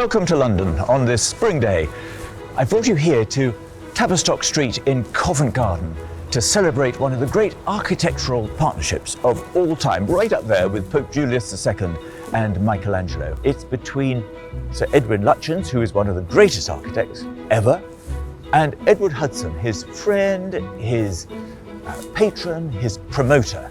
Welcome to London on this spring day. I brought you here to Tavistock Street in Covent Garden to celebrate one of the great architectural partnerships of all time, right up there with Pope Julius II and Michelangelo. It's between Sir Edwin Lutyens, who is one of the greatest architects ever, and Edward Hudson, his friend, his patron, his promoter.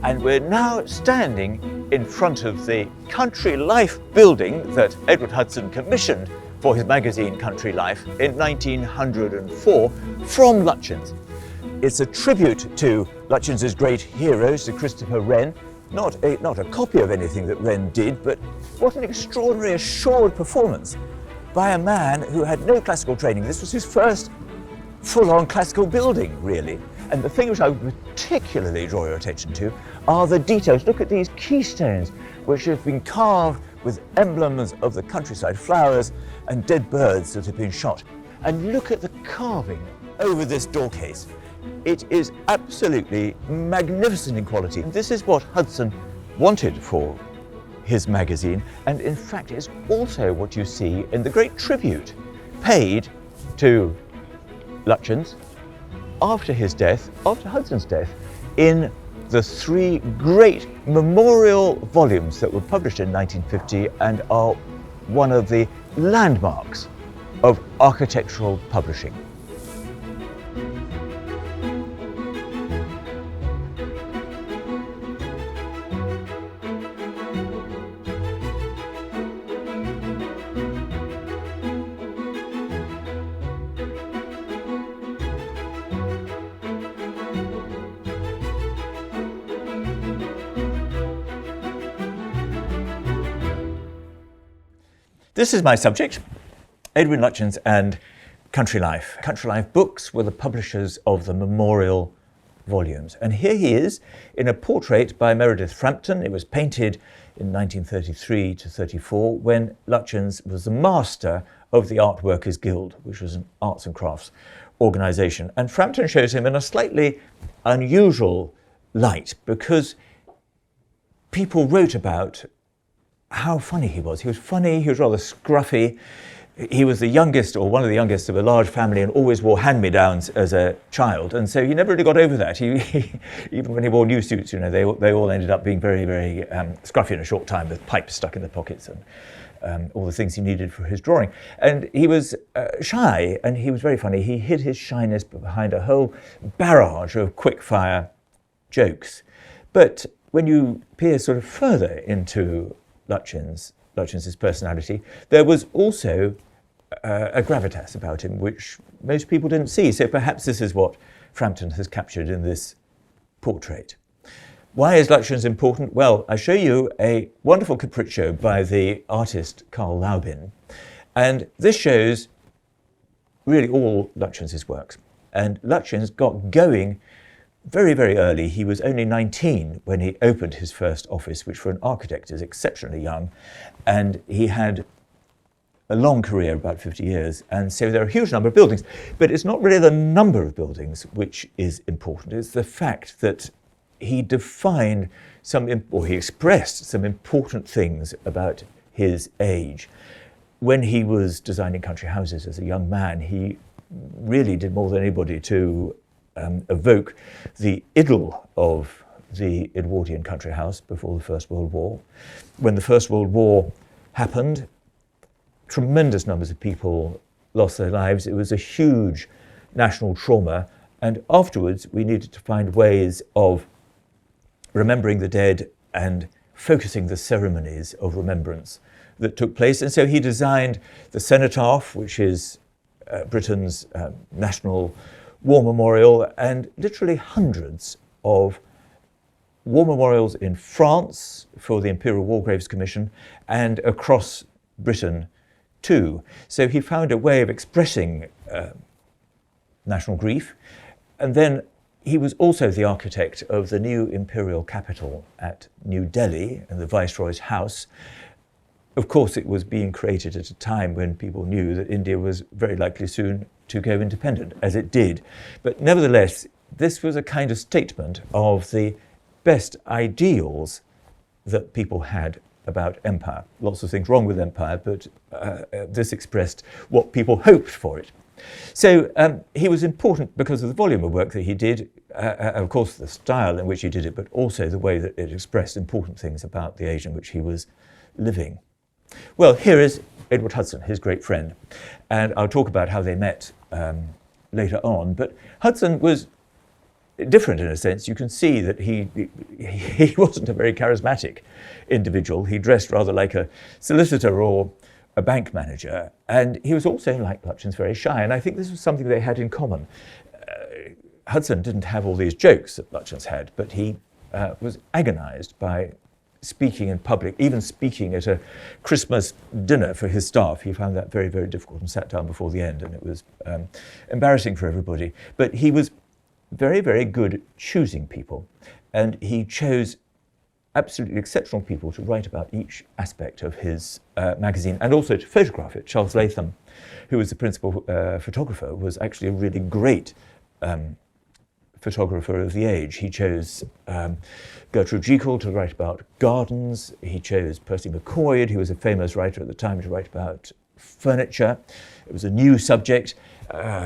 And we're now standing in front of the Country Life building that Edward Hudson commissioned for his magazine Country Life in 1904 from Lutyens. It's a tribute to Lutyens' great heroes, to Christopher Wren. Not a copy of anything that Wren did, but what an extraordinary assured performance by a man who had no classical training. This was his first full-on classical building, really. And the thing which I would particularly draw your attention to are the details. Look at these keystones, which have been carved with emblems of the countryside, flowers and dead birds that have been shot. And look at the carving over this door case. It is absolutely magnificent in quality. This is what Hudson wanted for his magazine, and in fact it's also what you see in the great tribute paid to Lutyens after his death, after Hudson's death, in the three great memorial volumes that were published in 1950 and are one of the landmarks of architectural publishing. This is my subject, Edwin Lutyens and Country Life. Country Life Books were the publishers of the memorial volumes. And here he is in a portrait by Meredith Frampton. It was painted in 1933 to 34 when Lutyens was the master of the Art Workers Guild, which was an arts and crafts organisation. And Frampton shows him in a slightly unusual light because people wrote about how funny he was. He was funny, he was rather scruffy. He was the youngest, or one of the youngest, of a large family and always wore hand-me-downs as a child. And so he never really got over that. Even when he wore new suits, you know, they all ended up being very, very scruffy in a short time with pipes stuck in their pockets and all the things he needed for his drawing. And he was shy, and he was very funny. He hid his shyness behind a whole barrage of quick-fire jokes. But when you peer sort of further into Lutyens' personality, there was also a gravitas about him which most people didn't see. So perhaps this is what Frampton has captured in this portrait. Why is Lutyens important? Well, I show you a wonderful capriccio by the artist Carl Laubin. And this shows really all Lutyens' works. And Lutyens got going very, very early. He was only 19 when he opened his first office, which for an architect is exceptionally young. And he had a long career, about 50 years. And so there are a huge number of buildings. But it's not really the number of buildings which is important. It's the fact that he defined he expressed some important things about his age. When he was designing country houses as a young man, he really did more than anybody to evoke the idyll of the Edwardian country house before the First World War. When the First World War happened, tremendous numbers of people lost their lives. It was a huge national trauma, and afterwards we needed to find ways of remembering the dead and focusing the ceremonies of remembrance that took place. And so he designed the cenotaph, which is Britain's national war memorial, and literally hundreds of war memorials in France for the Imperial War Graves Commission and across Britain too. So he found a way of expressing national grief. And then he was also the architect of the new imperial capital at New Delhi and the Viceroy's house. Of course, it was being created at a time when people knew that India was very likely soon to go independent, as it did. But nevertheless, this was a kind of statement of the best ideals that people had about empire. Lots of things wrong with empire, but this expressed what people hoped for it. So he was important because of the volume of work that he did, of course the style in which he did it, but also the way that it expressed important things about the age in which he was living. Well, here is Edward Hudson, his great friend, and I'll talk about how they met later on. But Hudson was different in a sense. You can see that he wasn't a very charismatic individual. He dressed rather like a solicitor or a bank manager, and he was also, like Lutyens, very shy, and I think this was something they had in common. Hudson didn't have all these jokes that Lutyens had, but he was agonized by speaking in public, even speaking at a Christmas dinner for his staff. He found that very, very difficult and sat down before the end, and it was embarrassing for everybody. But he was very, very good at choosing people, and he chose absolutely exceptional people to write about each aspect of his magazine and also to photograph it. Charles Latham, who was the principal photographer, was actually a really great photographer of the age. He chose Gertrude Jekyll to write about gardens. He chose Percy MacCoyd, who was a famous writer at the time, to write about furniture. It was a new subject.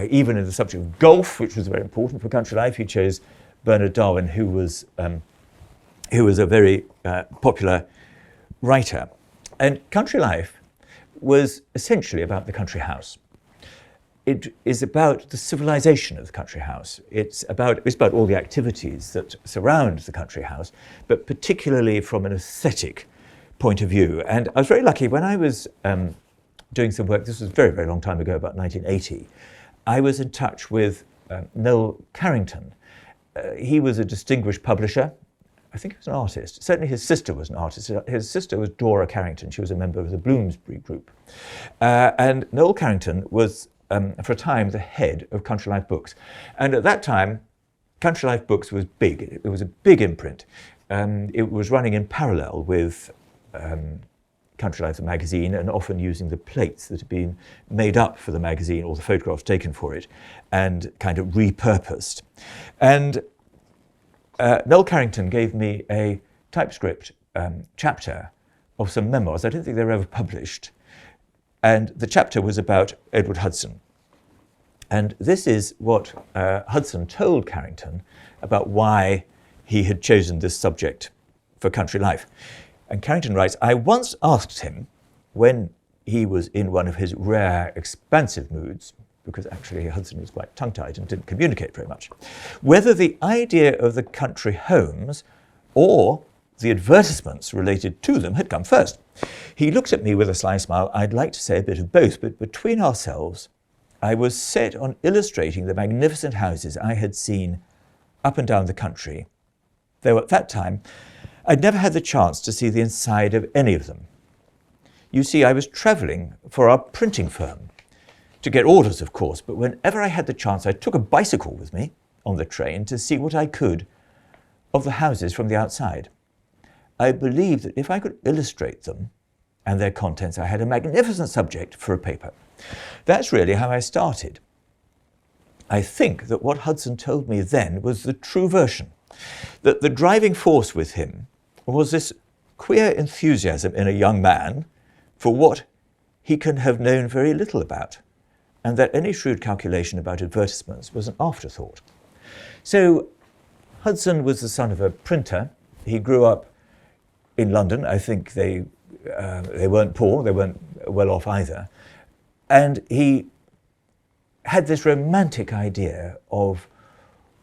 Even in the subject of golf, which was very important for country life, he chose Bernard Darwin, who was a very popular writer. And Country Life was essentially about the country house. It is about the civilization of the country house. It's about all the activities that surround the country house, but particularly from an aesthetic point of view. And I was very lucky when I was doing some work, this was a very, very long time ago, about 1980, I was in touch with Noel Carrington. He was a distinguished publisher. I think he was an artist. Certainly his sister was an artist. His sister was Dora Carrington. She was a member of the Bloomsbury Group. And Noel Carrington was, for a time, the head of Country Life Books. And at that time, Country Life Books was big. It was a big imprint. It was running in parallel with Country Life, the magazine, and often using the plates that had been made up for the magazine or the photographs taken for it and kind of repurposed. And Noel Carrington gave me a typescript chapter of some memoirs. I don't think they were ever published. And the chapter was about Edward Hudson. And this is what Hudson told Carrington about why he had chosen this subject for Country Life. And Carrington writes, I once asked him, when he was in one of his rare expansive moods, because actually Hudson was quite tongue-tied and didn't communicate very much, whether the idea of the country homes or the advertisements related to them had come first. He looked at me with a sly smile. I'd like to say a bit of both, but between ourselves, I was set on illustrating the magnificent houses I had seen up and down the country, though at that time I'd never had the chance to see the inside of any of them. You see, I was travelling for our printing firm, to get orders, of course, but whenever I had the chance, I took a bicycle with me on the train to see what I could of the houses from the outside. I believed that if I could illustrate them and their contents, I had a magnificent subject for a paper. That's really how I started. I think that what Hudson told me then was the true version, that the driving force with him was this queer enthusiasm in a young man for what he can have known very little about, and that any shrewd calculation about advertisements was an afterthought. So Hudson was the son of a printer. He grew up in London. I think they weren't poor, they weren't well off either. And he had this romantic idea of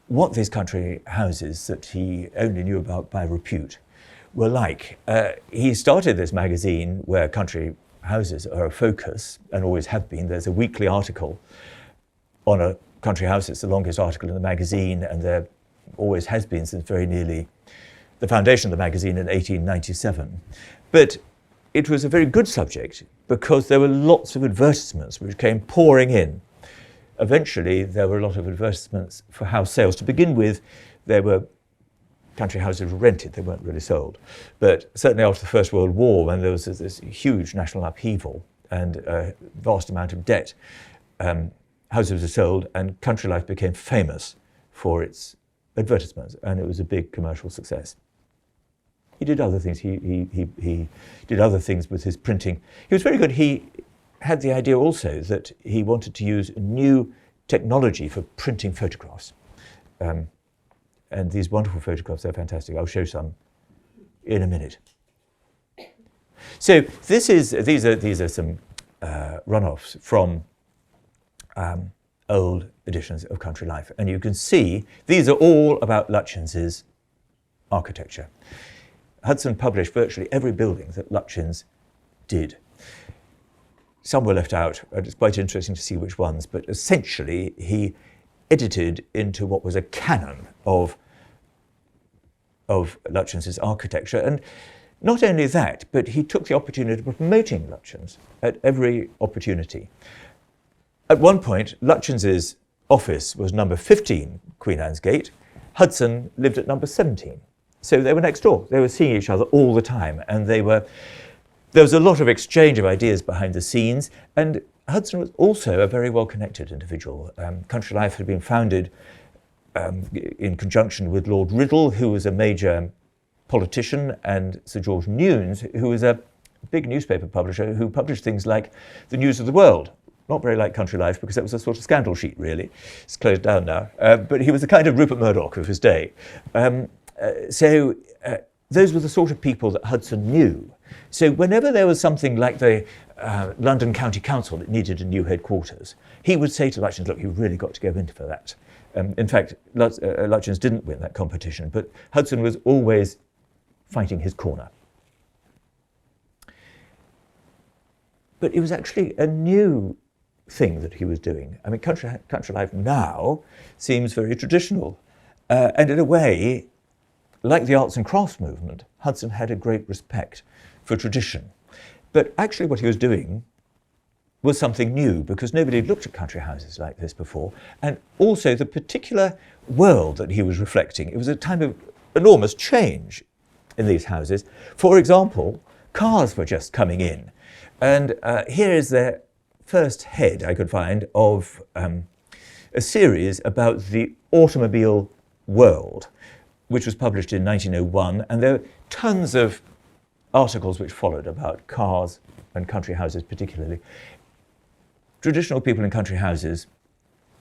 what these country houses that he only knew about by repute were like. He started this magazine where country houses are a focus and always have been. There's a weekly article on a country house. It's the longest article in the magazine, and there always has been since very nearly the foundation of the magazine in 1897. But it was a very good subject because there were lots of advertisements which came pouring in. Eventually, there were a lot of advertisements for house sales. To begin with, there were country houses rented, they weren't really sold. But certainly after the First World War, when there was this huge national upheaval and a vast amount of debt, houses were sold and Country Life became famous for its advertisements, and it was a big commercial success. He did other things. He did other things with his printing. He was very good. He had the idea also that he wanted to use new technology for printing photographs. And these wonderful photographs, they're fantastic. I'll show some in a minute. So these are some runoffs from old editions of Country Life. And you can see these are all about Lutyens' architecture. Hudson published virtually every building that Lutyens did. Some were left out, and it's quite interesting to see which ones, but essentially he edited into what was a canon of Lutyens' architecture. And not only that, but he took the opportunity of promoting Lutyens at every opportunity. At one point, Lutyens' office was number 15, Queen Anne's Gate. Hudson lived at number 17. So they were next door. They were seeing each other all the time, and there was a lot of exchange of ideas behind the scenes. And Hudson was also a very well-connected individual. Country Life had been founded in conjunction with Lord Riddle, who was a major politician, and Sir George Newnes, who was a big newspaper publisher who published things like the News of the World. Not very like Country Life, because that was a sort of scandal sheet, really. It's closed down now. But he was the kind of Rupert Murdoch of his day. So those were the sort of people that Hudson knew. So whenever there was something like the London County Council that needed a new headquarters, he would say to Lutyens, look, you've really got to go in for that. In fact, Lutyens didn't win that competition, but Hudson was always fighting his corner. But it was actually a new thing that he was doing. I mean, Country Life now seems very traditional. And in a way, like the arts and crafts movement, Hudson had a great respect for tradition. But actually what he was doing was something new, because nobody had looked at country houses like this before. And also the particular world that he was reflecting, it was a time of enormous change in these houses. For example, cars were just coming in. And here is their first head I could find of a series about the automobile world, which was published in 1901, and there were tons of articles which followed about cars and country houses particularly. Traditional people in country houses,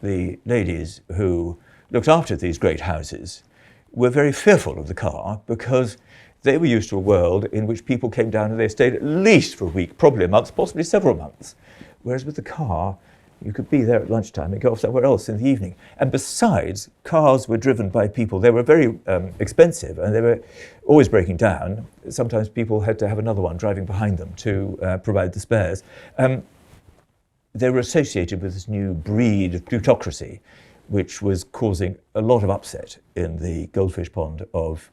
the ladies who looked after these great houses, were very fearful of the car, because they were used to a world in which people came down and they stayed at least for a week, probably a month, possibly several months. Whereas with the car, you could be there at lunchtime and go off somewhere else in the evening. And besides, cars were driven by people. They were very expensive, and they were always breaking down. Sometimes people had to have another one driving behind them to provide the spares. They were associated with this new breed of plutocracy, which was causing a lot of upset in the goldfish pond of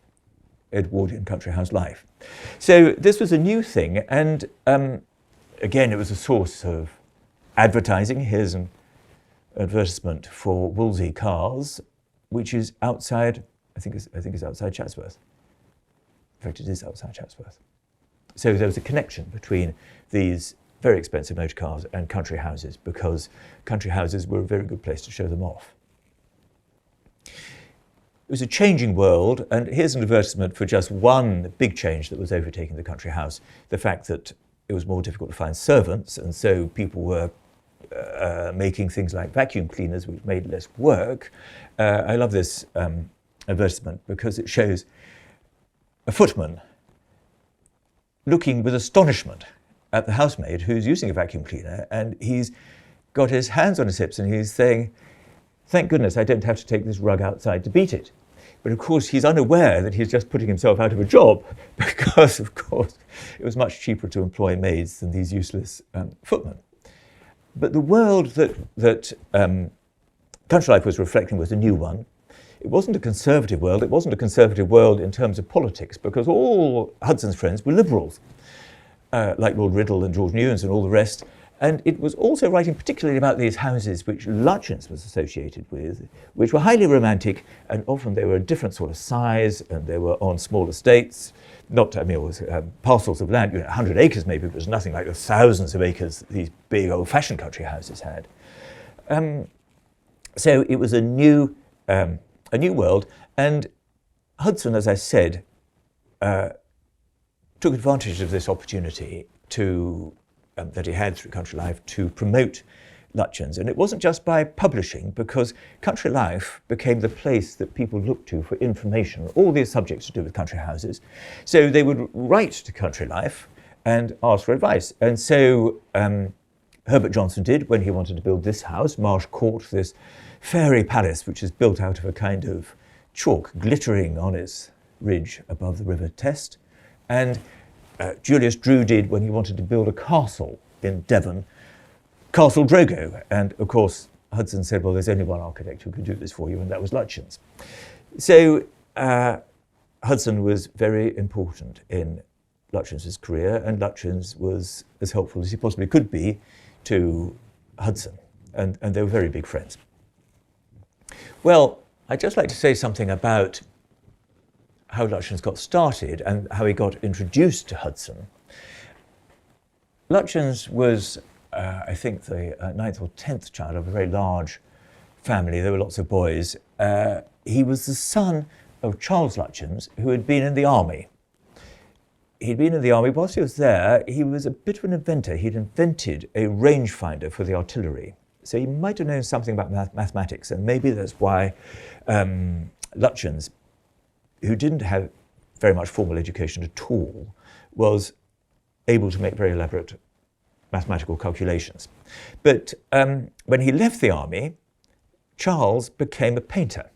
Edwardian country house life. So this was a new thing, and again, it was a source of advertising. Here's an advertisement for Wolsey Cars, which is outside, I think it's outside Chatsworth. In fact, it is outside Chatsworth. So there was a connection between these very expensive motor cars and country houses, because country houses were a very good place to show them off. It was a changing world, and here's an advertisement for just one big change that was overtaking the country house: the fact that it was more difficult to find servants, and so people were making things like vacuum cleaners, which made less work. I love this advertisement because it shows a footman looking with astonishment at the housemaid who's using a vacuum cleaner, and he's got his hands on his hips and he's saying, "Thank goodness I don't have to take this rug outside to beat it." But of course, he's unaware that he's just putting himself out of a job, because, of course, it was much cheaper to employ maids than these useless footmen. But the world that Country Life was reflecting was a new one. It wasn't a conservative world. It wasn't a conservative world in terms of politics, because all Hudson's friends were liberals, like Lord Riddle and George Newnes and all the rest. And it was also writing particularly about these houses which Lutyens was associated with, which were highly romantic, and often they were a different sort of size, and they were on small estates. Not, I mean, it was parcels of land, 100 acres maybe, but it was nothing like the thousands of acres these big old-fashioned country houses had. So it was a new world, and Hudson, as I said, took advantage of this opportunity that he had through Country Life to promote Lutyens. And it wasn't just by publishing, because Country Life became the place that people looked to for information on all these subjects to do with country houses. So they would write to Country Life and ask for advice. And so Herbert Johnson did when he wanted to build this house, Marsh Court, this fairy palace, which is built out of a kind of chalk glittering on its ridge above the River Test. And Julius Drew did when he wanted to build a castle in Devon, Castle Drogo. And of course, Hudson said, well, there's only one architect who could do this for you, and that was Lutyens. So Hudson was very important in Lutyens' career, and Lutyens was as helpful as he possibly could be to Hudson, and they were very big friends. Well, I'd just like to say something about how Lutyens got started and how he got introduced to Hudson. Lutyens was, I think, the 9th or 10th child of a very large family. There were lots of boys. He was the son of Charles Lutyens, who had been in the army. He'd been in the army. Whilst he was there, he was a bit of an inventor. He'd invented a rangefinder for the artillery. So he might have known something about mathematics, and maybe that's why Lutyens, who didn't have very much formal education at all, was able to make very elaborate mathematical calculations. But when he left the army, Charles became a painter.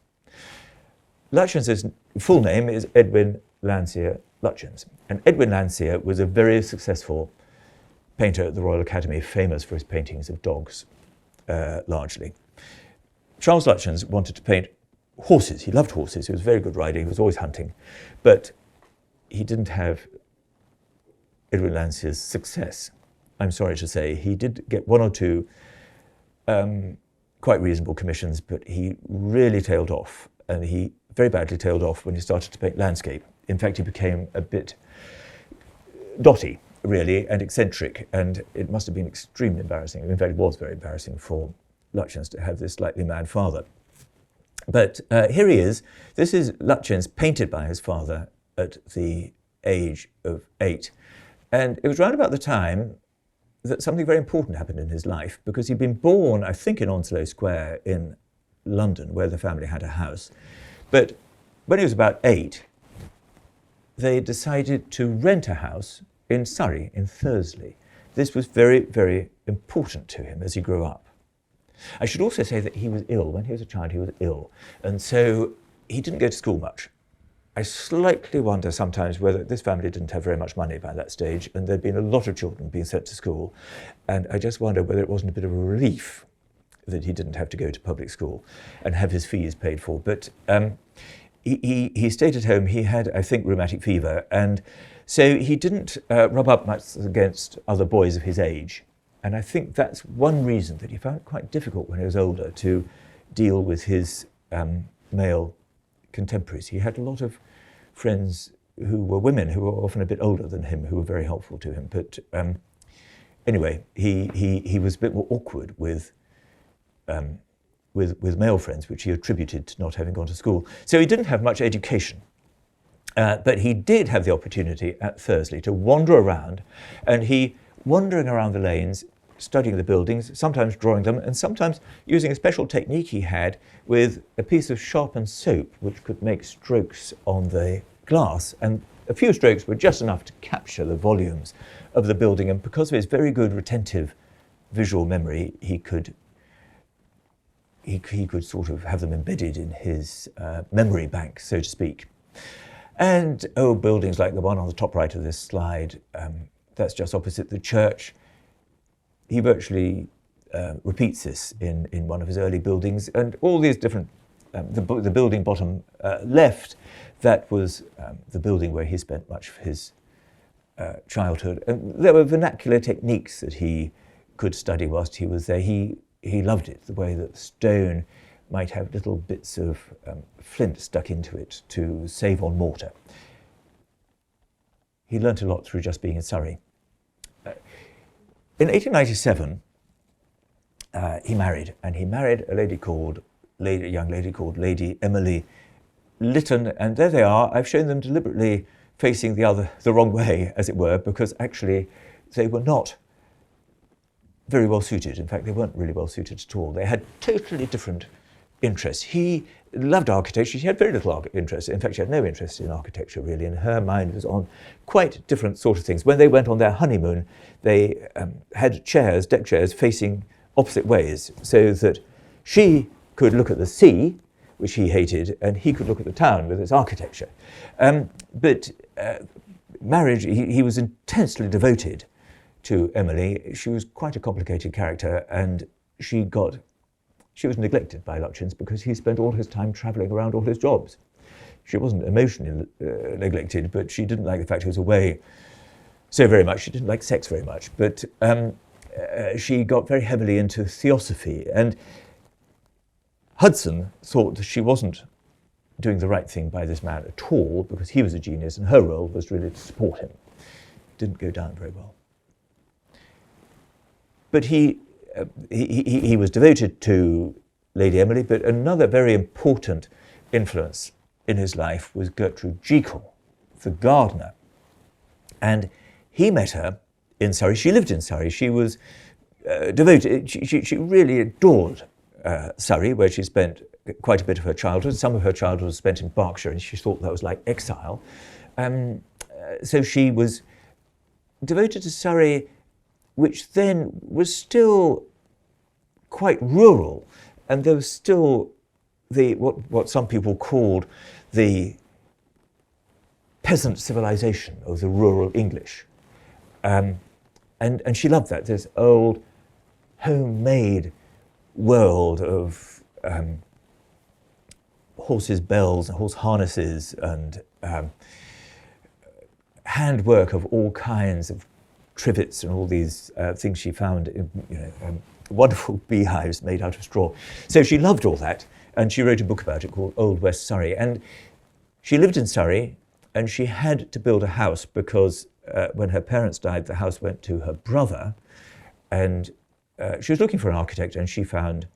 Lutyens' full name is Edwin Landseer Lutyens. And Edwin Landseer was a very successful painter at the Royal Academy, famous for his paintings of dogs, largely. Charles Lutyens wanted to paint horses. He loved horses. He was a very good rider. He was always hunting. But he didn't have Edwin Landseer's success. I'm sorry to say. He did get one or two quite reasonable commissions, but he really tailed off. And he very badly tailed off when he started to paint landscape. In fact, he became a bit dotty, really, and eccentric, and it must have been extremely embarrassing. In fact, it was very embarrassing for Lutyens to have this slightly mad father. But here he is. This is Lutyens painted by his father at the age of 8. And it was round about the time that something very important happened in his life, because he'd been born, I think, in Onslow Square in London, where the family had a house. But when he was about 8, they decided to rent a house in Surrey, in Thursley. This was very, very important to him as he grew up. I should also say that he was ill. When he was a child, he was ill. And so he didn't go to school much. I slightly wonder sometimes whether this family didn't have very much money by that stage, and there'd been a lot of children being sent to school. And I just wonder whether it wasn't a bit of a relief that he didn't have to go to public school and have his fees paid for. But he stayed at home. He had, I think, rheumatic fever. And so he didn't rub up much against other boys of his age. And I think that's one reason that he found it quite difficult when he was older to deal with his male contemporaries. He had a lot of friends who were women, who were often a bit older than him, who were very helpful to him. But anyway, he was a bit more awkward with male friends, which he attributed to not having gone to school. So he didn't have much education. But he did have the opportunity at Thursley to wander around, and wandering around the lanes, studying the buildings, sometimes drawing them, and sometimes using a special technique he had with a piece of sharpened soap, which could make strokes on the glass. And a few strokes were just enough to capture the volumes of the building. And because of his very good retentive visual memory, he could sort of have them embedded in his memory bank, so to speak. And buildings like the one on the top right of this slide, that's just opposite the church. He virtually repeats this in one of his early buildings, and all these different, the building bottom left, that was the building where he spent much of his childhood. And there were vernacular techniques that he could study whilst he was there. He loved it, the way that stone might have little bits of flint stuck into it to save on mortar. He learnt a lot through just being in Surrey. In 1897, he married, and he married a young lady called Lady Emily Lytton, and there they are. I've shown them deliberately facing the wrong way, as it were, because actually they were not very well suited. In fact, they weren't really well suited at all. They had totally different interests. He loved architecture. She had very little interest. In fact, she had no interest in architecture, really, and her mind was on quite different sort of things. When they went on their honeymoon, they had chairs, deck chairs, facing opposite ways, so that she could look at the sea, which he hated, and he could look at the town with its architecture. But marriage, he was intensely devoted to Emily. She was quite a complicated character, and she was neglected by Lutyens because he spent all his time travelling around all his jobs. She wasn't emotionally neglected, but she didn't like the fact he was away so very much. She didn't like sex very much, but she got very heavily into theosophy, and Hudson thought that she wasn't doing the right thing by this man at all because he was a genius and her role was really to support him. It didn't go down very well. But he was devoted to Lady Emily, but another very important influence in his life was Gertrude Jekyll, the gardener. And he met her in Surrey. She lived in Surrey. She was devoted. She really adored Surrey, where she spent quite a bit of her childhood. Some of her childhood was spent in Berkshire, and she thought that was like exile. So she was devoted to Surrey, which then was still quite rural, and there was still what some people called the peasant civilization of the rural English. And she loved that, this old homemade world of horses' bells and horse harnesses and handwork of all kinds of trivets and all these things she found in, wonderful beehives made out of straw. So she loved all that, and she wrote a book about it called Old West Surrey. And she lived in Surrey, and she had to build a house because when her parents died, the house went to her brother, and she was looking for an architect, and she found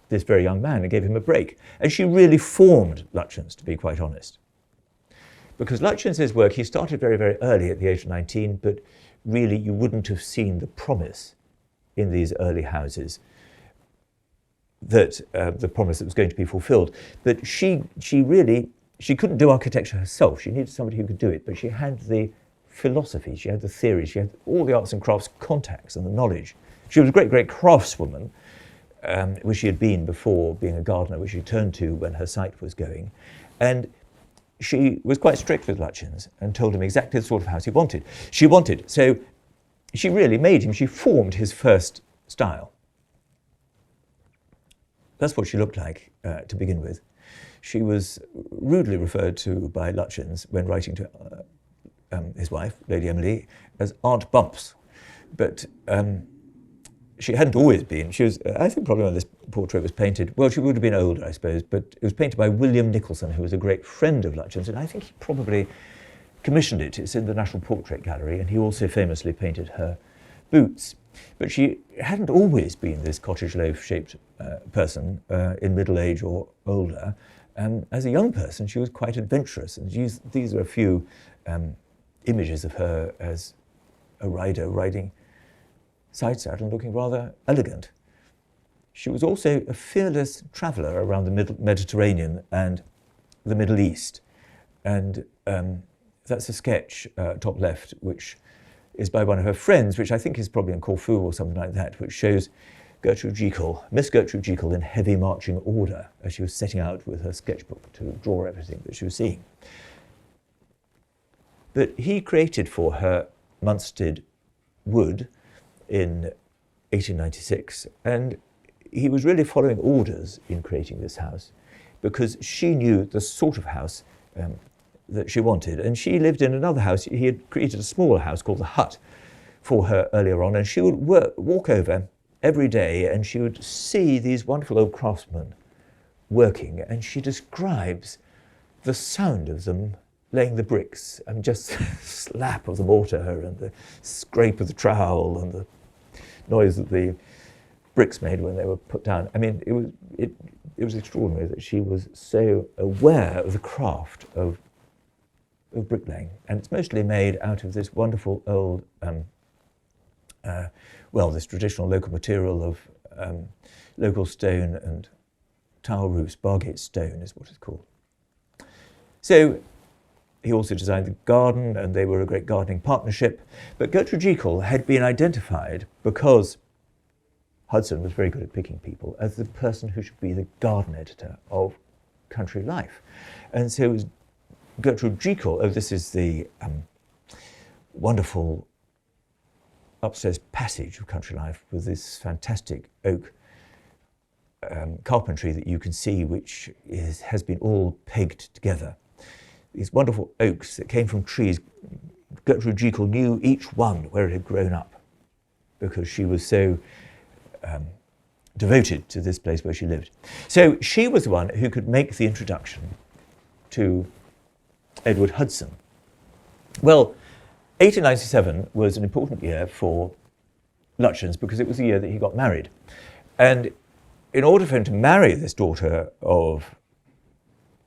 this very young man and gave him a break. And she really formed Lutyens, to be quite honest. Because Lutyens' work, he started very, very early at the age of 19, but really you wouldn't have seen the promise in these early houses, that the promise that was going to be fulfilled. But she couldn't do architecture herself. She needed somebody who could do it, but she had the philosophy, she had the theory, she had all the arts and crafts contacts and the knowledge. She was a great, great craftswoman, which she had been before being a gardener, which she turned to when her sight was going. And she was quite strict with Lutyens and told him exactly the sort of house he wanted. So she really made him, she formed his first style. That's what she looked like to begin with. She was rudely referred to by Lutyens when writing to his wife, Lady Emily, as Aunt Bumps. But she hadn't always been. She was, I think probably when this portrait was painted, well, she would have been older, I suppose, but it was painted by William Nicholson, who was a great friend of Lutyens, and I think he probably commissioned it. It's in the National Portrait Gallery, and he also famously painted her boots. But she hadn't always been this cottage loaf-shaped person in middle age or older. As a young person, she was quite adventurous, and these are a few images of her as a rider riding side saddle, looking rather elegant. She was also a fearless traveller around the Mediterranean and the Middle East. And that's a sketch, top left, which is by one of her friends, which I think is probably in Corfu or something like that, which shows Gertrude Jekyll, Miss Gertrude Jekyll, in heavy marching order as she was setting out with her sketchbook to draw everything that she was seeing. But he created for her Munstead Wood in 1896, and he was really following orders in creating this house because she knew the sort of house that she wanted. And she lived in another house. He had created a smaller house called the Hut for her earlier on, and she would walk over every day and she would see these wonderful old craftsmen working, and she describes the sound of them laying the bricks and just slap of the mortar and the scrape of the trowel and the noise that the bricks made when they were put down. I mean, it was extraordinary that she was so aware of the craft of of bricklaying, and it's mostly made out of this wonderful old, this traditional local material of local stone and tile roofs. Bargate stone is what it's called. So he also designed the garden, and they were a great gardening partnership. But Gertrude Jekyll had been identified, because Hudson was very good at picking people, as the person who should be the garden editor of Country Life. And so it was Gertrude Jekyll. Oh, this is the wonderful upstairs passage of Country Life with this fantastic oak carpentry that you can see, which has been all pegged together. These wonderful oaks that came from trees. Gertrude Jekyll knew each one where it had grown up, because she was so devoted to this place where she lived. So she was the one who could make the introduction to Edward Hudson. Well, 1897 was an important year for Lutyens, because it was the year that he got married. And in order for him to marry this daughter of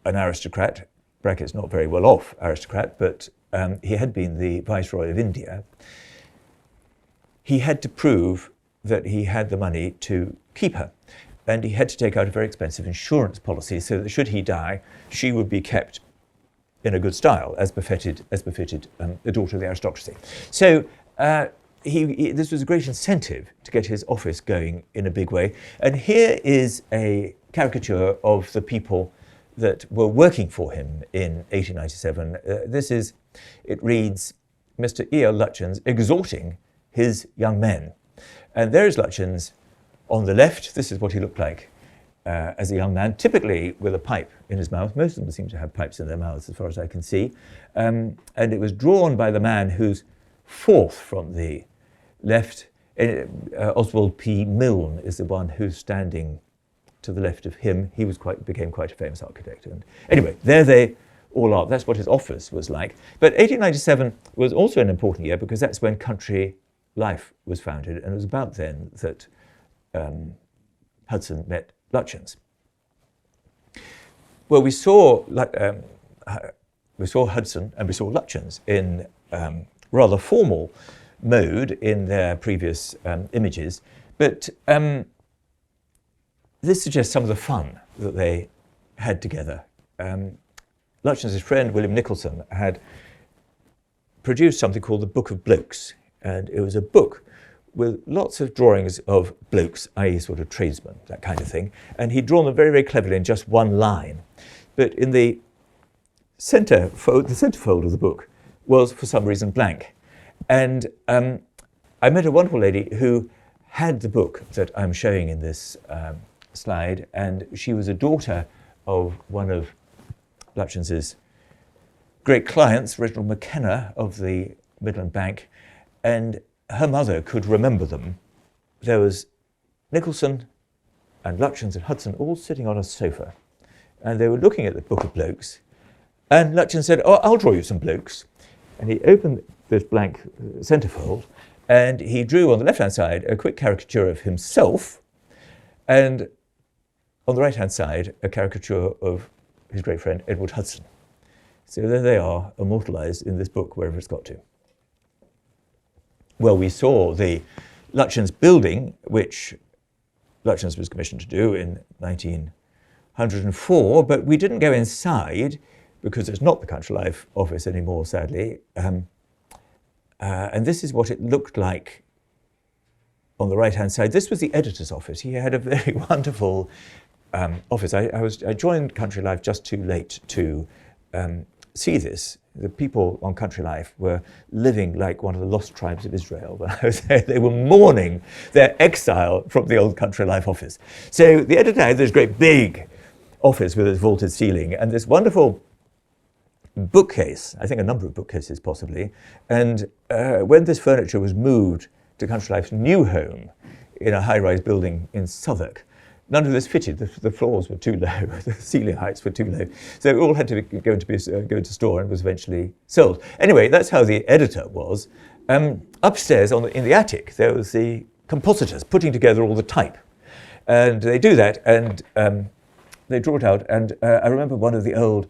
an aristocrat, brackets not very well off aristocrat, but he had been the Viceroy of India, he had to prove that he had the money to keep her. And he had to take out a very expensive insurance policy so that should he die, she would be kept in a good style, as befitted the daughter of the aristocracy. So this was a great incentive to get his office going in a big way. And here is a caricature of the people that were working for him in 1897. It reads, Mr. E.L. Lutyens exhorting his young men. And there is Lutyens on the left. This is what he looked like as a young man, typically with a pipe in his mouth. Most of them seem to have pipes in their mouths, as far as I can see. And it was drawn by the man who's fourth from the left. Oswald P. Milne is the one who's standing to the left of him. He became quite a famous architect. And anyway, there they all are. That's what his office was like. But 1897 was also an important year, because that's when Country Life was founded, and it was about then that Hudson met Lutyens. Well, we saw Hudson and we saw Lutyens in rather formal mode in their previous images, but this suggests some of the fun that they had together. Lutyens' friend William Nicholson had produced something called the Book of Blokes, and it was a book with lots of drawings of blokes, i.e. sort of tradesmen, that kind of thing, and he'd drawn them very, very cleverly in just one line. But in the centerfold of the book was, for some reason, blank. And I met a wonderful lady who had the book that I'm showing in this slide, and she was a daughter of one of Lutyens' great clients, Reginald McKenna of the Midland Bank, and her mother could remember them. There was Nicholson and Lutyens and Hudson all sitting on a sofa, and they were looking at the Book of Blokes, and Lutyens said, "Oh, I'll draw you some blokes." And he opened this blank centerfold, and he drew on the left-hand side a quick caricature of himself, and on the right-hand side a caricature of his great friend Edward Hudson. So there they are, immortalised in this book, wherever it's got to. Well, we saw the Lutyens building, which Lutyens was commissioned to do in 1904, but we didn't go inside because it's not the Country Life office anymore, sadly. And this is what it looked like on the right-hand side. This was the editor's office. He had a very wonderful office. I joined Country Life just too late to see this. The people on Country Life were living like one of the lost tribes of Israel. When I was there, they were mourning their exile from the old Country Life office. So the editor had this great big office with its vaulted ceiling and this wonderful bookcase, I think a number of bookcases possibly. And when this furniture was moved to Country Life's new home in a high-rise building in Southwark, none of this fitted. The floors were too low, the ceiling heights were too low. So it all had to go into store and was eventually sold. Anyway, that's how the editor was. Upstairs in the attic, there was the compositors putting together all the type. And they do that, and they draw it out. And I remember one of the old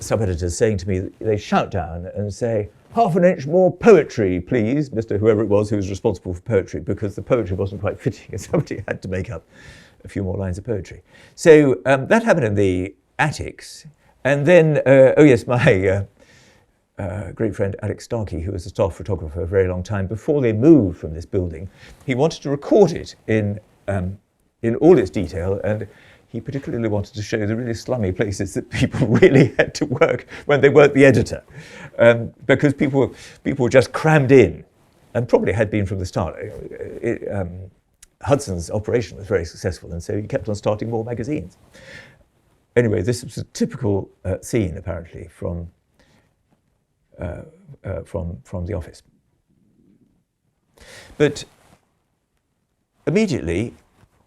sub-editors saying to me, they shout down and say, "Half an inch more poetry, please," Mr. whoever it was who was responsible for poetry, because the poetry wasn't quite fitting and somebody had to make up a few more lines of poetry. So that happened in the attics. And then, oh yes, my great friend Alex Starkey, who was a staff photographer for a very long time, before they moved from this building, he wanted to record it in all its detail, and he particularly wanted to show the really slummy places that people really had to work when they weren't the editor, because people were just crammed in, and probably had been from the start. Hudson's operation was very successful, and so he kept on starting more magazines. Anyway, this was a typical scene, apparently, from the office. But immediately,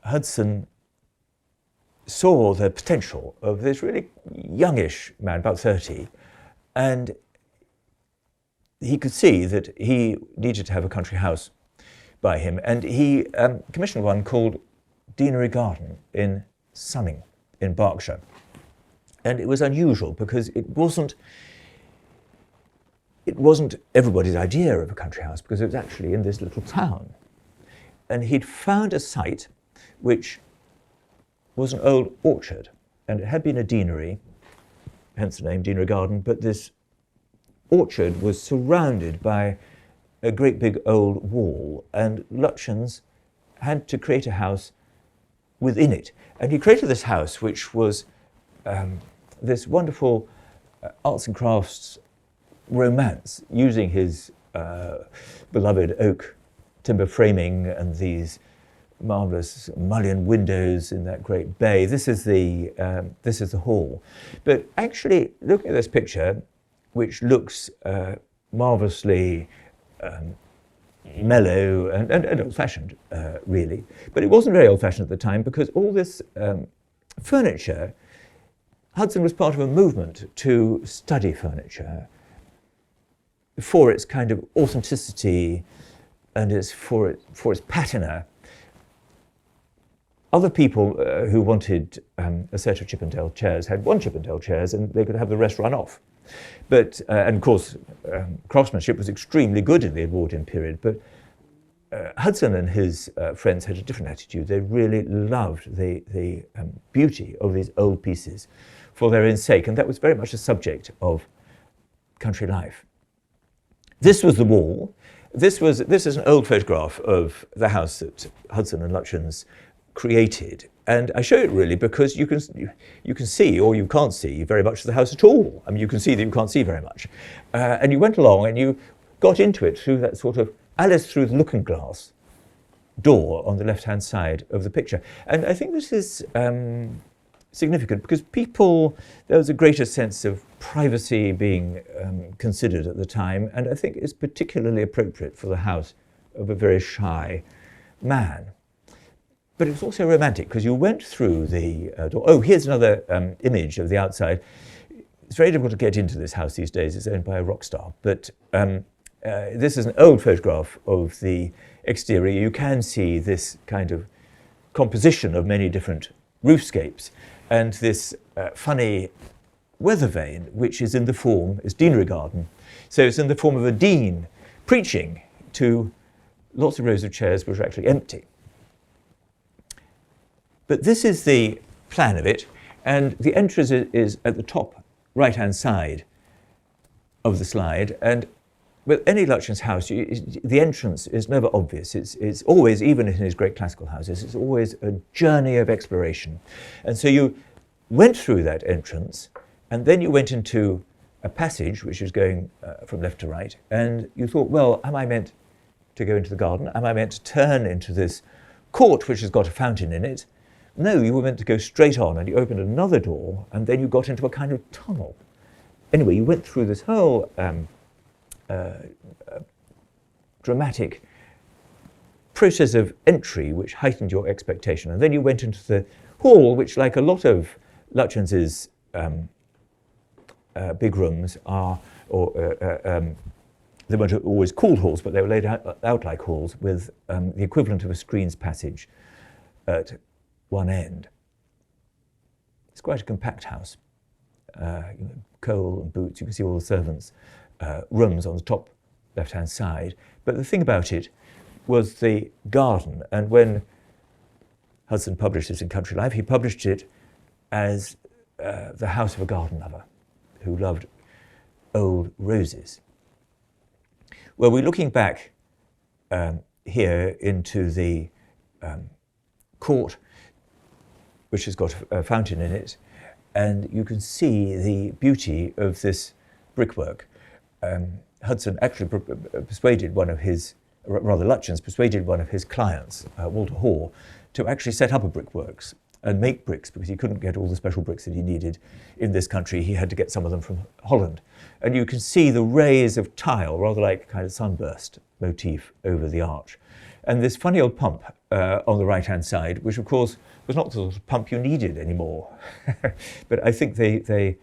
Hudson saw the potential of this really youngish man, about 30, and he could see that he needed to have a country house by him, and he commissioned one called Deanery Garden in Sunning in Berkshire. And it was unusual because it wasn't everybody's idea of a country house, because it was actually in this little town. And he'd found a site which was an old orchard, and it had been a deanery, hence the name Deanery Garden, but this orchard was surrounded by a great big old wall, and Lutyens had to create a house within it. And he created this house, which was this wonderful arts and crafts romance, using his beloved oak timber framing and these marvellous mullioned windows in that great bay. This is the hall. But actually, looking at this picture, which looks marvellously mellow and old-fashioned, really, but it wasn't very old-fashioned at the time, because all this furniture, Hudson was part of a movement to study furniture for its kind of authenticity and for its patina. Other people who wanted a set of Chippendale chairs had one Chippendale chairs, and they could have the rest run off. But and of course, craftsmanship was extremely good in the Edwardian period. But Hudson and his friends had a different attitude. They really loved the beauty of these old pieces for their own sake, and that was very much a subject of country life. This was the wall. This is an old photograph of the house that Hudson and Lutyens created, and I show it really because you can see, or you can't see very much of the house at all. I mean, you can see that you can't see very much, and you went along and you got into it through that sort of Alice through the looking glass door on the left-hand side of the picture. And I think this is significant because there was a greater sense of privacy being considered at the time, and I think it's particularly appropriate for the house of a very shy man. But it was also romantic because you went through the door. Oh, here's another image of the outside. It's very difficult to get into this house these days. It's owned by a rock star. But this is an old photograph of the exterior. You can see this kind of composition of many different roofscapes and this funny weather vane, which is in the form, is Deanery Garden. So it's in the form of a dean preaching to lots of rows of chairs which are actually empty. But this is the plan of it, and the entrance is at the top right-hand side of the slide. And with any Lutyens house, the entrance is never obvious. It's always, even in his great classical houses, it's always a journey of exploration. And so you went through that entrance, and then you went into a passage which is going from left to right, and you thought, well, am I meant to go into the garden? Am I meant to turn into this court which has got a fountain in it? No, you were meant to go straight on, and you opened another door, and then you got into a kind of tunnel. Anyway, you went through this whole dramatic process of entry which heightened your expectation. And then you went into the hall, which, like a lot of Lutyens' big rooms are, they weren't always called halls, but they were laid out like halls with the equivalent of a screen's passage at one end. It's quite a compact house. coal and boots. You can see all the servants' rooms on the top left-hand side. But the thing about it was the garden. And when Hudson published this in Country Life, he published it as the house of a garden lover who loved old roses. Well, we're looking back here into the court, which has got a fountain in it, and you can see the beauty of this brickwork. Hudson actually persuaded one of his, rather Lutyens persuaded one of his clients, Walter Hoare, to actually set up a brickworks and make bricks, because he couldn't get all the special bricks that he needed in this country. He had to get some of them from Holland. And you can see the rays of tile, rather like a kind of sunburst motif over the arch. And this funny old pump on the right-hand side, which of course was not the sort of pump you needed anymore. But I think it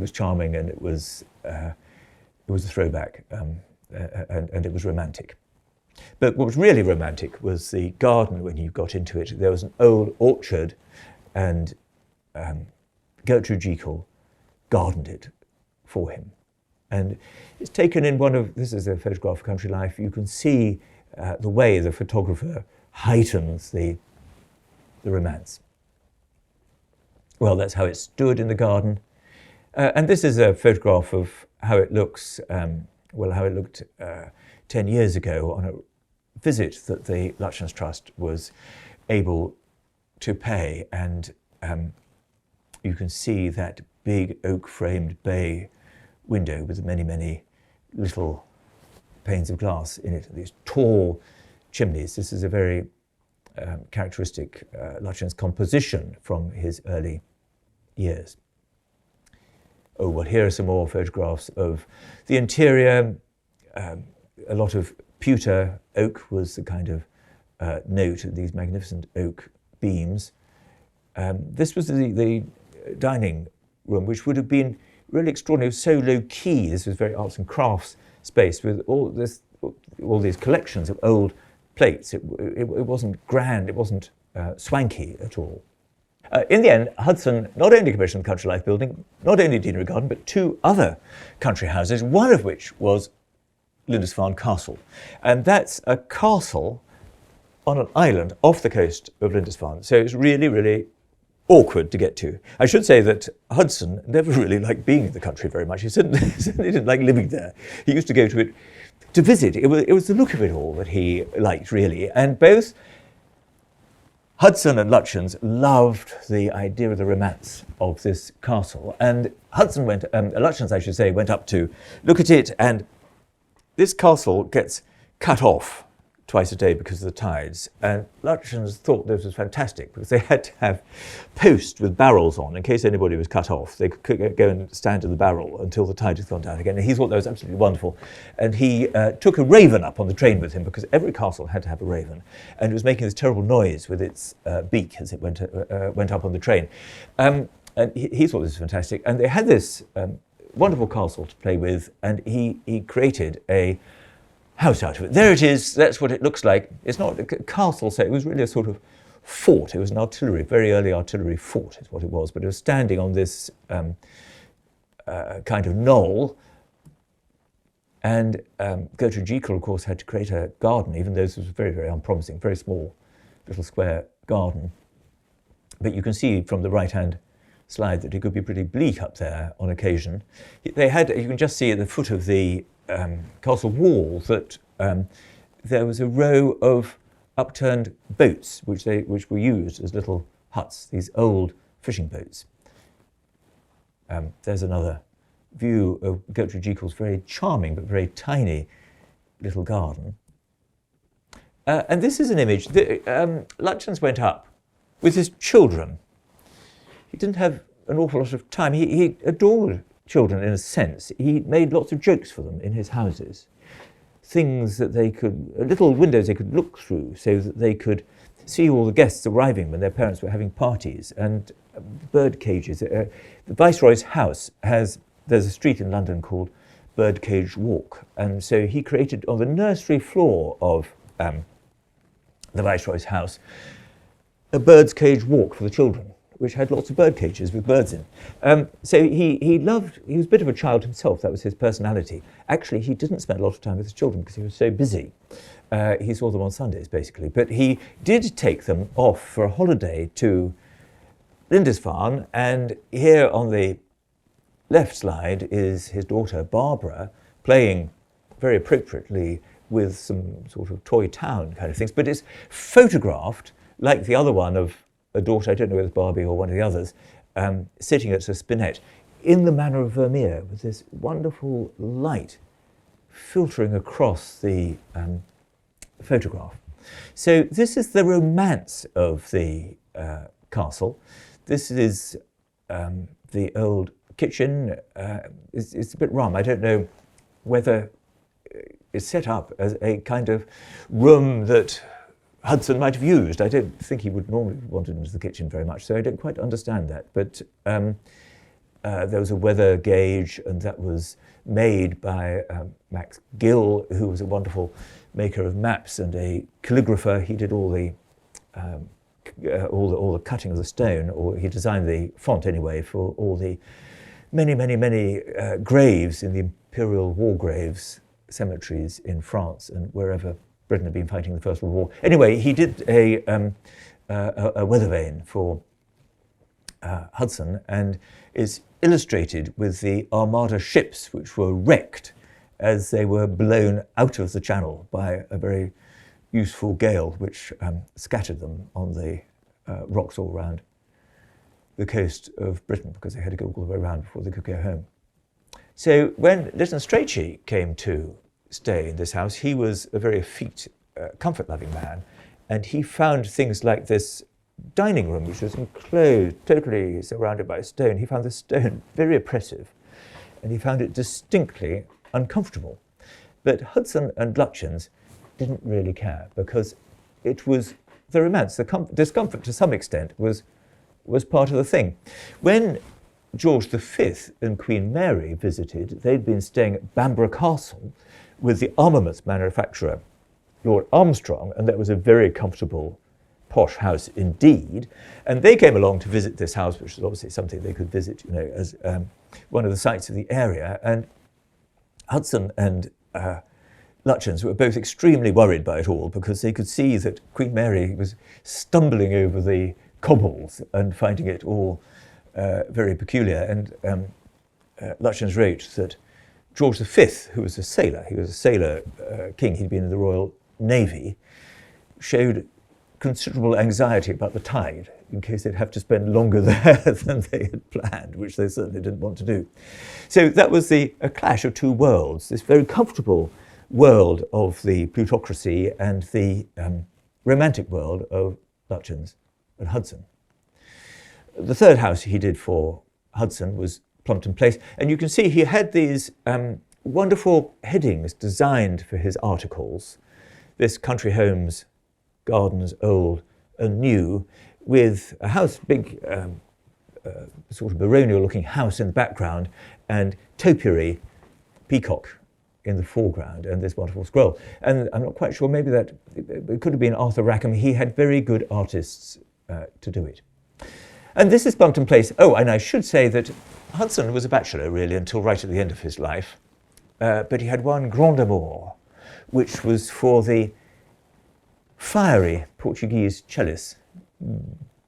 was charming, and it was a throwback, and it was romantic. But what was really romantic was the garden when you got into it. There was an old orchard, and Gertrude Jekyll gardened it for him. And it's taken in this is a photograph of Country Life. You can see the way the photographer heightens the romance. Well, that's how it stood in the garden. And this is a photograph of how it looks, how it looked 10 years ago on a visit that the Lutyens Trust was able to pay. And you can see that big oak-framed bay window with many, many little panes of glass in it, these tall chimneys. This is a very characteristic Lutyens composition from his early years. Oh, well, here are some more photographs of the interior. A lot of pewter. Oak was the kind of note of these magnificent oak beams. This was the dining room, which would have been really extraordinary. It was so low-key. This was very arts and crafts space with all these collections of old plates. It wasn't grand. It wasn't swanky at all. In the end, Hudson not only commissioned the Country Life building, not only Deanery Garden, but two other country houses, one of which was Lindisfarne Castle. And that's a castle on an island off the coast of Lindisfarne. So it's really, really awkward to get to. I should say that Hudson never really liked being in the country very much. He certainly didn't like living there. He used to go to it to visit. It was the look of it all that he liked, really. And both Hudson and Lutyens loved the idea of the romance of this castle. And Lutyens, I should say, went up to look at it, and this castle gets cut off twice a day because of the tides. And Lutyens thought this was fantastic because they had to have posts with barrels on in case anybody was cut off. They could go and stand in the barrel until the tide had gone down again. And he thought that was absolutely wonderful. And he took a raven up on the train with him, because every castle had to have a raven. And it was making this terrible noise with its beak as it went up on the train. And he thought this was fantastic. And they had this wonderful castle to play with, and he created a house out of it. There it is. That's what it looks like. It's not a castle, so it was really a sort of fort. It was an very early artillery fort is what it was, but it was standing on this kind of knoll. And Gertrude Jekyll, of course, had to create a garden, even though this was very, very unpromising, very small little square garden. But you can see from the right-hand slide that it could be pretty bleak up there on occasion. You can just see at the foot of the castle wall that there was a row of upturned boats which were used as little huts, these old fishing boats. There's another view of Gertrude Jekyll's very charming but very tiny little garden. And this is an image that Lutyens went up with his children. He didn't have an awful lot of time. He adored children in a sense. He made lots of jokes for them in his houses. Things that little windows they could look through so that they could see all the guests arriving when their parents were having parties, and bird cages. The Viceroy's house there's a street in London called Birdcage Walk, and so he created on the nursery floor of the Viceroy's house a bird's cage walk for the children, which had lots of bird cages with birds in. So he was a bit of a child himself, that was his personality. Actually, he didn't spend a lot of time with his children because he was so busy. He saw them on Sundays, basically. But he did take them off for a holiday to Lindisfarne, and here on the left slide is his daughter, Barbara, playing very appropriately with some sort of toy town kind of things, but it's photographed like the other one of a daughter, I don't know whether it's Barbie or one of the others, sitting at a spinet in the manner of Vermeer, with this wonderful light filtering across the photograph. So this is the romance of the castle. This is the old kitchen. It's a bit rum. I don't know whether it's set up as a kind of room that Hudson might have used. I don't think he would normally want it into the kitchen very much, so I don't quite understand that. But there was a weather gauge, and that was made by Max Gill, who was a wonderful maker of maps and a calligrapher. He did all the cutting of the stone, or he designed the font anyway for all the many graves in the imperial war graves cemeteries in France and wherever Britain had been fighting the First World War. Anyway, he did a weather vane for Hudson, and is illustrated with the Armada ships which were wrecked as they were blown out of the channel by a very useful gale which scattered them on the rocks all around the coast of Britain, because they had to go all the way around before they could go home. So when Lytton Strachey came to stay in this house, he was a very effete, comfort-loving man, and he found things like this dining room, which was enclosed, totally surrounded by stone. He found the stone very oppressive, and he found it distinctly uncomfortable. But Hudson and Lutyens didn't really care, because it was the romance, the discomfort to some extent was part of the thing. When George V and Queen Mary visited, they'd been staying at Bamborough Castle with the armaments manufacturer, Lord Armstrong, and that was a very comfortable, posh house indeed. And they came along to visit this house, which was obviously something they could visit, as one of the sites of the area. And Hudson and Lutyens were both extremely worried by it all, because they could see that Queen Mary was stumbling over the cobbles and finding it all very peculiar. And Lutyens wrote that George V, who was a sailor, he was a sailor king, he'd been in the Royal Navy, showed considerable anxiety about the tide in case they'd have to spend longer there than they had planned, which they certainly didn't want to do. So that was a clash of two worlds, this very comfortable world of the plutocracy and the romantic world of Lutyens and Hudson. The third house he did for Hudson was Plumpton Place, and you can see he had these wonderful headings designed for his articles, this Country Homes, Gardens Old and New, with a house, big sort of baronial looking house in the background, and topiary, peacock in the foreground, and this wonderful scroll. And I'm not quite sure, maybe that it could have been Arthur Rackham. He had very good artists to do it. And this is Plumpton Place. Oh, and I should say that Hudson was a bachelor really until right at the end of his life, but he had one grand amour, which was for the fiery Portuguese cellist,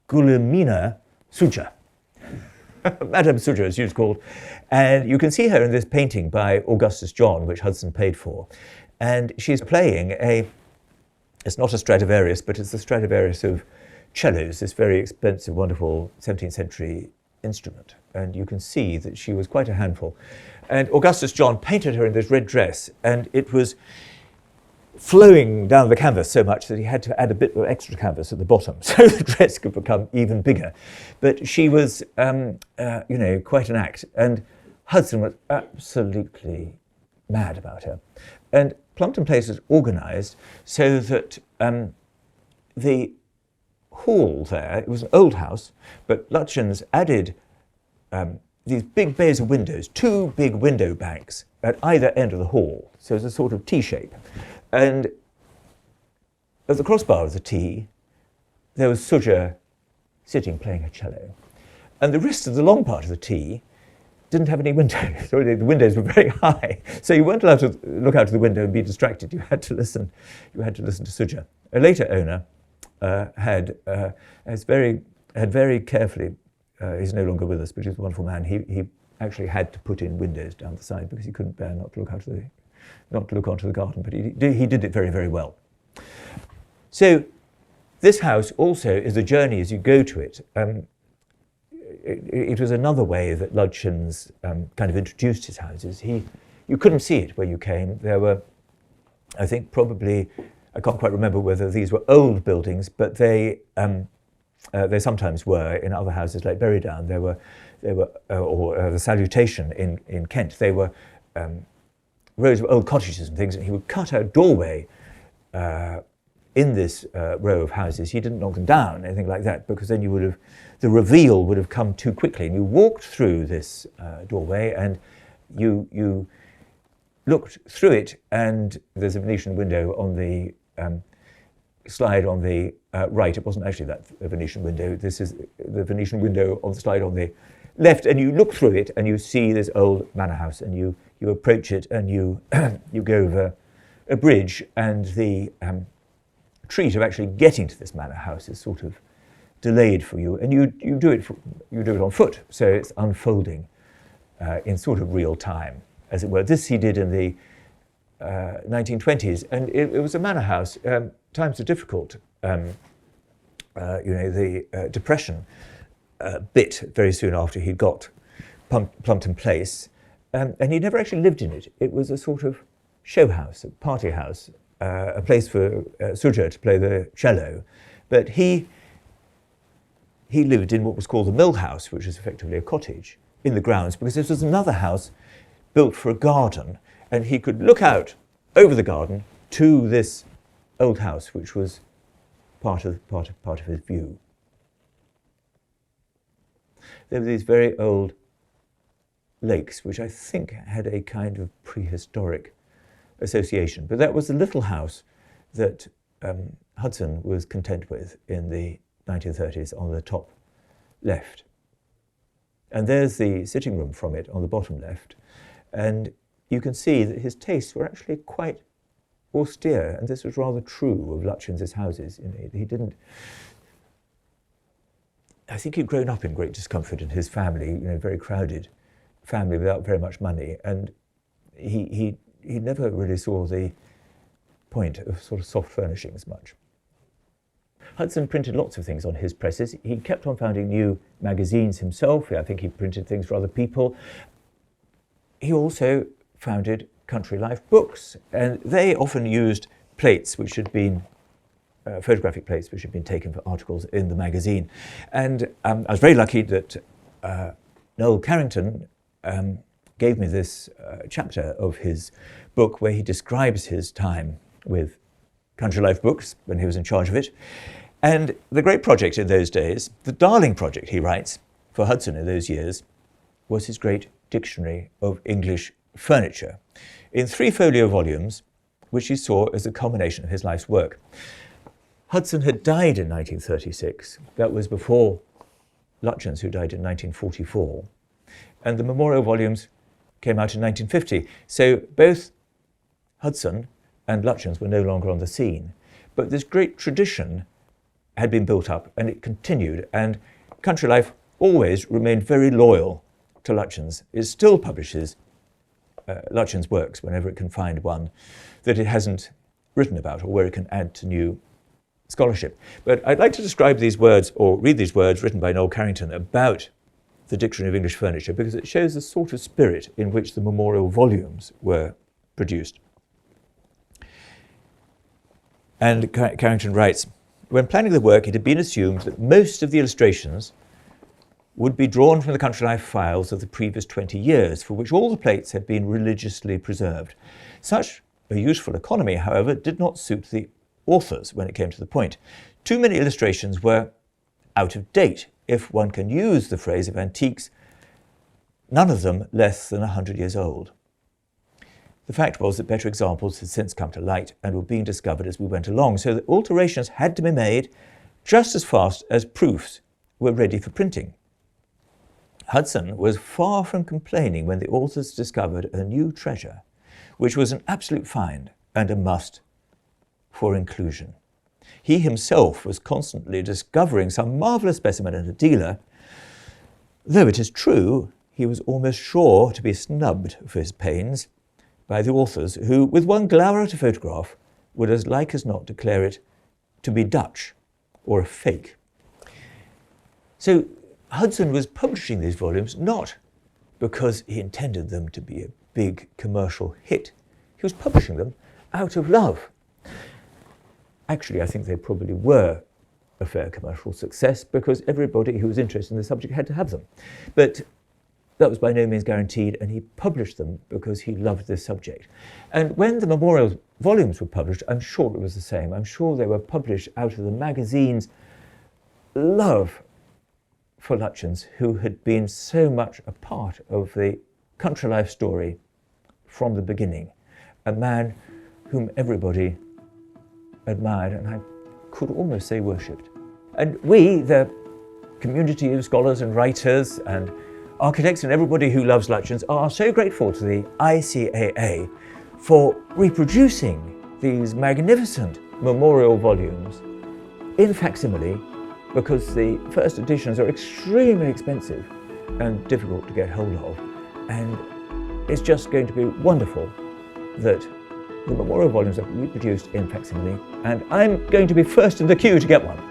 Guilhermina Suja. Madame Suja, as she was called. And you can see her in this painting by Augustus John, which Hudson paid for. And she's playing it's not a Stradivarius, but it's the Stradivarius of cellos, this very expensive, wonderful 17th century instrument. And you can see that she was quite a handful. And Augustus John painted her in this red dress, and it was flowing down the canvas so much that he had to add a bit of extra canvas at the bottom so the dress could become even bigger. But she was, quite an act. And Hudson was absolutely mad about her. And Plumpton Place was organised so that the hall there, it was an old house, but Lutyens added these big bays of windows, two big window banks at either end of the hall. So it's a sort of T shape. And at the crossbar of the T, there was Suja sitting playing a cello. And the rest of the long part of the T didn't have any windows. So the windows were very high. So you weren't allowed to look out of the window and be distracted. You had to listen. You had to listen to Suja. A later owner had very carefully. He's no longer with us, but he's a wonderful man. He actually had to put in windows down the side because he couldn't bear not to look onto the garden. But he did it very, very well. So this house also is a journey as you go to it. It was another way that Ludgens kind of introduced his houses. You couldn't see it when you came. There were, I think, probably, I can't quite remember whether these were old buildings, but they sometimes were in other houses like Berrydown. Or the Salutation in Kent. They were rows of old cottages and things, and he would cut a doorway in this row of houses. He didn't knock them down, anything like that, because then the reveal would have come too quickly. And you walked through this doorway and you looked through it, and there's a Venetian window on the slide on the right. It wasn't actually that Venetian window. This is the Venetian window on the slide on the left, and you look through it and you see this old manor house, and you approach it and you you go over a bridge, and the treat of actually getting to this manor house is sort of delayed for you, and you do it on foot, so it's unfolding in sort of real time, as it were. This he did in the 1920s, and it was a manor house. Times are difficult. The Depression bit very soon after he got Plumpton Place, and he never actually lived in it. It was a sort of show house, a party house, a place for Suja to play the cello, but he lived in what was called the Mill House, which is effectively a cottage in the grounds, because this was another house built for a garden, and he could look out over the garden to this old house, which was part of his view. There were these very old lakes, which I think had a kind of prehistoric association, but that was the little house that Hudson was content with in the 1930s on the top left. And there's the sitting room from it on the bottom left. And you can see that his tastes were actually quite austere, and this was rather true of Lutjens' houses. He didn't. I think he'd grown up in great discomfort in his family, very crowded family without very much money, and he never really saw the point of sort of soft furnishings much. Hudson printed lots of things on his presses. He kept on founding new magazines himself. I think he printed things for other people. He also founded Country Life books, and they often used plates which had been photographic plates which had been taken for articles in the magazine. And I was very lucky that Noel Carrington gave me this chapter of his book where he describes his time with Country Life books when he was in charge of it. And the great project in those days, the darling project, he writes, for Hudson in those years, was his great dictionary of English furniture in 3 folio volumes, which he saw as the culmination of his life's work. Hudson had died in 1936. That was before Lutjens, who died in 1944. And the memorial volumes came out in 1950. So both Hudson and Lutjens were no longer on the scene. But this great tradition had been built up, and it continued. And Country Life always remained very loyal to Lutjens. It still publishes Lutjens' works whenever it can find one that it hasn't written about, or where it can add to new scholarship. But I'd like to describe these words, or read these words written by Noel Carrington about the Dictionary of English Furniture, because it shows the sort of spirit in which the memorial volumes were produced. And Carrington writes, when planning the work, it had been assumed that most of the illustrations would be drawn from the Country Life files of the previous 20 years, for which all the plates had been religiously preserved. Such a useful economy, however, did not suit the authors when it came to the point. Too many illustrations were out of date, if one can use the phrase of antiques, none of them less than 100 years old. The fact was that better examples had since come to light and were being discovered as we went along, so that alterations had to be made just as fast as proofs were ready for printing. Hudson was far from complaining when the authors discovered a new treasure, which was an absolute find and a must for inclusion. He himself was constantly discovering some marvellous specimen at a dealer, though it is true he was almost sure to be snubbed for his pains by the authors who, with one glower at a photograph, would as like as not declare it to be Dutch or a fake. So Hudson was publishing these volumes not because he intended them to be a big commercial hit. He was publishing them out of love. Actually, I think they probably were a fair commercial success because everybody who was interested in the subject had to have them. But that was by no means guaranteed, and he published them because he loved this subject. And when the memorial volumes were published, I'm sure it was the same. I'm sure they were published out of the magazine's love for Lutyens, who had been so much a part of the country life story from the beginning. A man whom everybody admired, and I could almost say worshipped. And we, the community of scholars and writers and architects and everybody who loves Lutyens, are so grateful to the ICAA for reproducing these magnificent memorial volumes in facsimile, because the first editions are extremely expensive and difficult to get hold of. And it's just going to be wonderful that the memorial volumes are reproduced in facsimile, and I'm going to be first in the queue to get one.